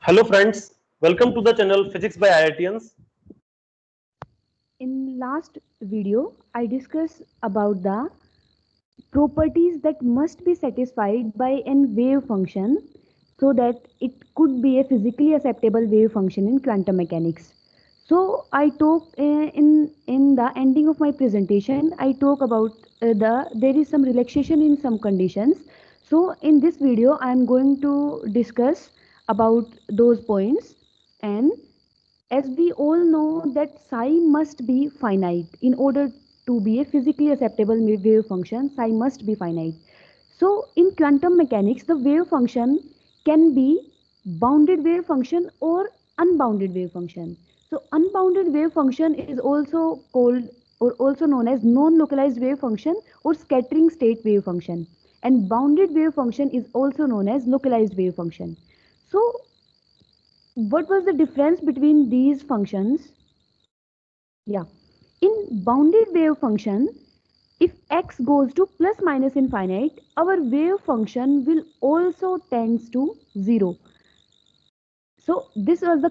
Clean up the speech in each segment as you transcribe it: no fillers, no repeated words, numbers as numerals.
Hello friends, welcome to the channel Physics by IITians. In last video, I discussed about the properties that must be satisfied by an wave function so that it could be a physically acceptable wave function in quantum mechanics. So I talk in the ending of my presentation, I talk about there is some relaxation in some conditions. So in this video, I am going to discuss about those points. And as we all know that psi must be finite in order to be a physically acceptable wave function, psi must be finite. So in quantum mechanics, the wave function can be bounded wave function or unbounded wave function. So unbounded wave function is also called or also known as non-localized wave function or scattering state wave function. And bounded wave function is also known as localized wave function. So what was the difference between these functions? Yeah, in bounded wave function, if x goes to plus minus infinite, our wave function will also tends to 0. So this is the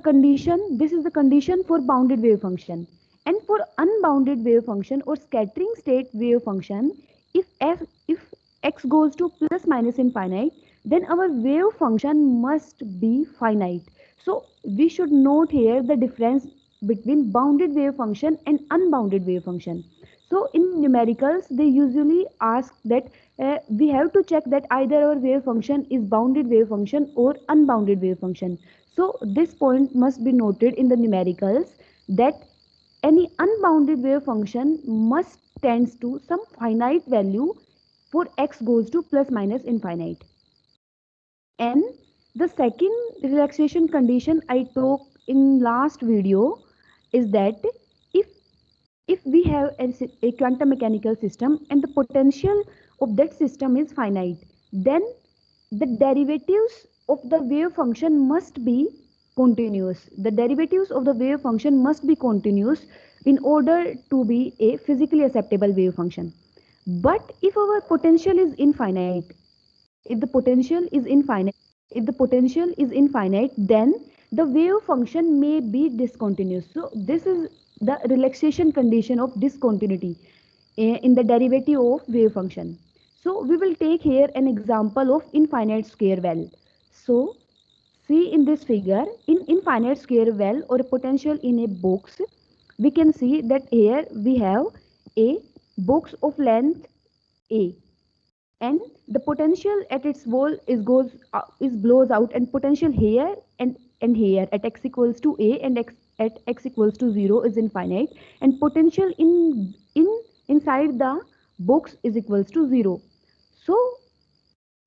condition for bounded wave function. And for unbounded wave function or scattering state wave function, if x goes to plus minus infinite, then our wave function must be finite. So we should note here the difference between bounded wave function and unbounded wave function. So in numericals, they usually ask that we have to check that either our wave function is bounded wave function or unbounded wave function. So this point must be noted in the numericals that any unbounded wave function must tends to some finite value for x goes to plus minus infinite. And the second relaxation condition I talked in last video is that if if we have a quantum mechanical system and the potential of that system is finite, then the derivatives of the wave function must be continuous. The derivatives of the wave function must be continuous in order to be a physically acceptable wave function. But if our potential is infinite, if the potential is infinite, if the potential is infinite, then the wave function may be discontinuous. So this is the relaxation condition of discontinuity in the derivative of wave function. So we will take here an example of infinite square well. So see in this figure, in infinite square well or a potential in a box, we can see that here we have a box of length A, and the potential at its wall is blows out, and potential here and here at x equals to a and x at x equals to 0 is infinite, and potential in inside the box is equals to 0. So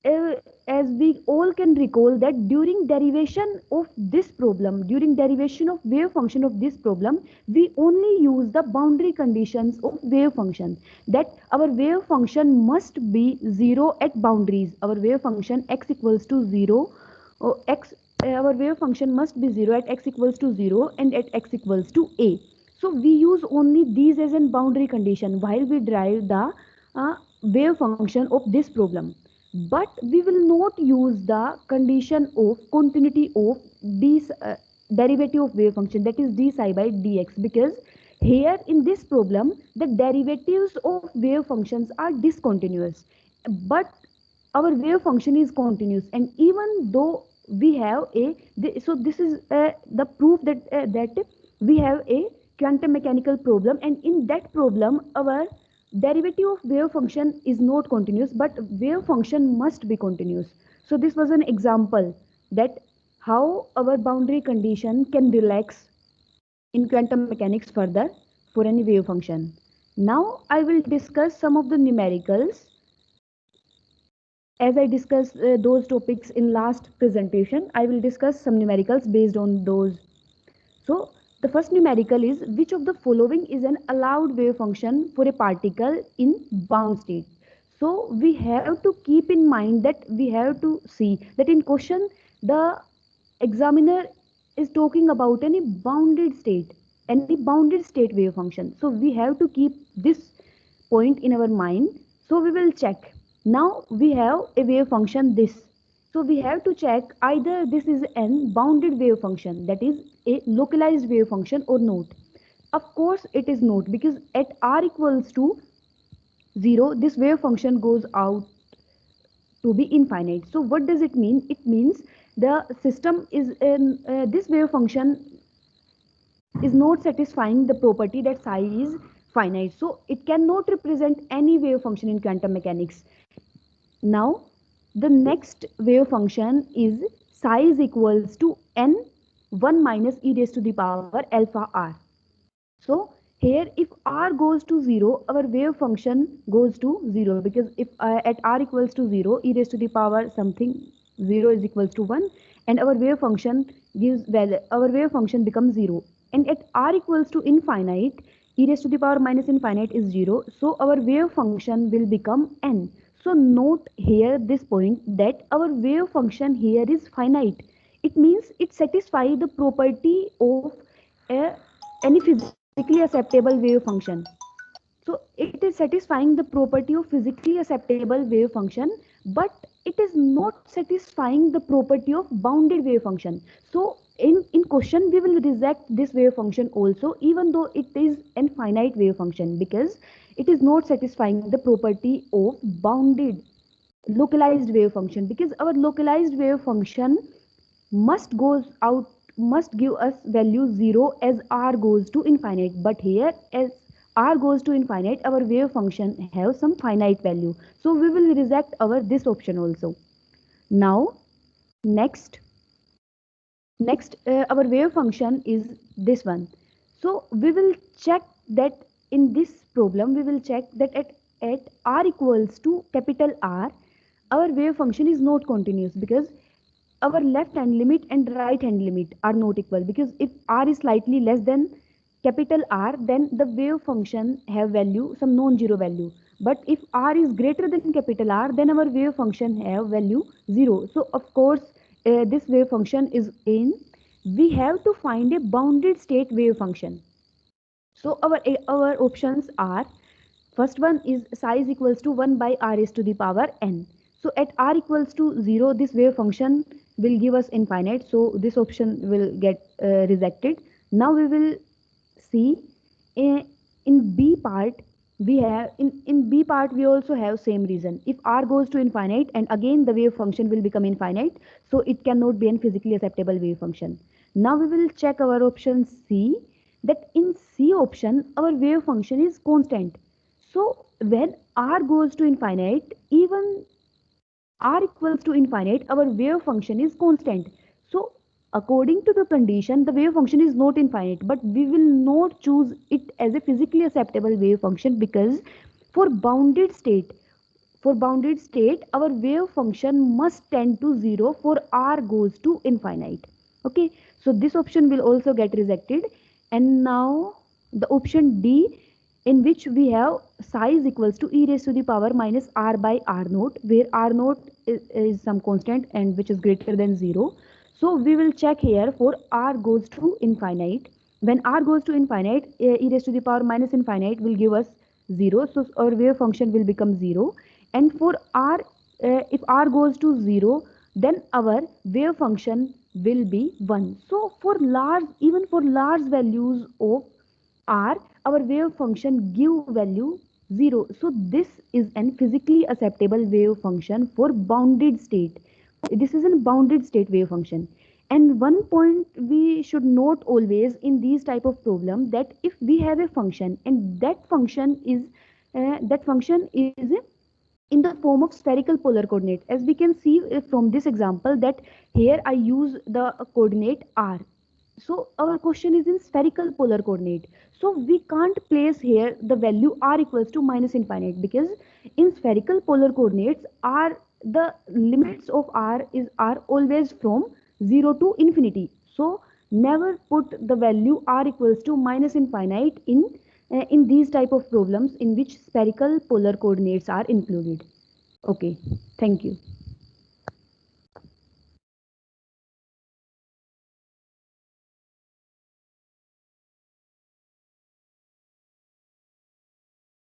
uh, as we all can recall that during derivation of wave function of this problem, we only use the boundary conditions of wave function, that our wave function must be 0 at boundaries. Our wave function x equals to 0, our wave function must be 0 at x equals to 0 and at x equals to a. So we use only these as a boundary condition while we derive the wave function of this problem, but we will not use the condition of continuity of this derivative of wave function, that is d psi by dx, because here in this problem the derivatives of wave functions are discontinuous, but our wave function is continuous. And even though we have so this is the proof that we have a quantum mechanical problem, and in that problem our derivative of wave function is not continuous, but wave function must be continuous. So this was an example that how our boundary condition can relax in quantum mechanics further for any wave function. Now I will discuss some of the numericals. As I discussed those topics in last presentation, I will discuss some numericals based on those. So the first numerical is, which of the following is an allowed wave function for a particle in bound state? So we have to keep in mind that we have to see that in question the examiner is talking about any bounded state wave function. So we have to keep this point in our mind. So we will check. Now we have a wave function this, So we have to check either this is an bounded wave function, that is a localized wave function, or not. Of course it is not, because at r equals to 0 this wave function goes out to be infinite. So what does it mean? It means the system is in this wave function is not satisfying the property that psi is finite, so it cannot represent any wave function in quantum mechanics. Now the next wave function is psi is equals to n 1 minus e raised to the power alpha r. So here if r goes to 0 our wave function goes to 0, because if at r equals to 0 e raised to the power something 0 is equals to 1, and our wave function gives value, our wave function becomes 0. And at r equals to infinite e raised to the power minus infinite is 0, so our wave function will become n. So note here this point that our wave function here is finite. It means it satisfies the property of a, any physically acceptable wave function. So it is satisfying the property of physically acceptable wave function, but it is not satisfying the property of bounded wave function. So in question we will reject this wave function also, even though it is an finite wave function, because it is not satisfying the property of bounded localized wave function, because our localized wave function must goes out must give us value 0 as r goes to infinite, but here as r goes to infinite our wave function have some finite value, so we will reject our this option also. Now next our wave function is this one. So we will check that in this problem we will check that at r equals to capital R our wave function is not continuous, because our left hand limit and right hand limit are not equal, because if r is slightly less than capital R then the wave function have value some non-zero value, but if r is greater than capital R then our wave function have value 0. So of course this wave function is in, we have to find a bounded state wave function. So our options are, first one is psi is equals to 1 by r raised to the power n. So at r equals to 0 this wave function will give us infinite, so this option will get rejected. Now we will see in b part we have in b part we also have same reason. If r goes to infinite and again the wave function will become infinite, so it cannot be a physically acceptable wave function. Now we will check our option c, that in c option our wave function is constant. So when r goes to infinite, even r equals to infinite our wave function is constant. So according to the condition the wave function is not infinite, but we will not choose it as a physically acceptable wave function, because for bounded state our wave function must tend to 0 for r goes to infinite. Okay, so this option will also get rejected. And now the option D, in which we have psi is equals to e raised to the power minus r by r naught, where r naught is some constant and which is greater than 0. So we will check here for r goes to infinite. When r goes to infinite e raised to the power minus infinite will give us 0, so our wave function will become 0. And for r if r goes to 0 then our wave function will be 1. So for large, even for large values of r our wave function give value 0. So this is an physically acceptable wave function for bounded state. This is a bounded state wave function. And one point we should note always in these type of problem, that if we have a function and that function is in the form of spherical polar coordinate, as we can see from this example that here I use the coordinate r. So our question is in spherical polar coordinate, so we can't place here the value r equals to minus infinite, because in spherical polar coordinates r the limits of r are always from 0 to infinity. So never put the value r equals to minus infinite in these type of problems in which spherical polar coordinates are included. Okay, thank you.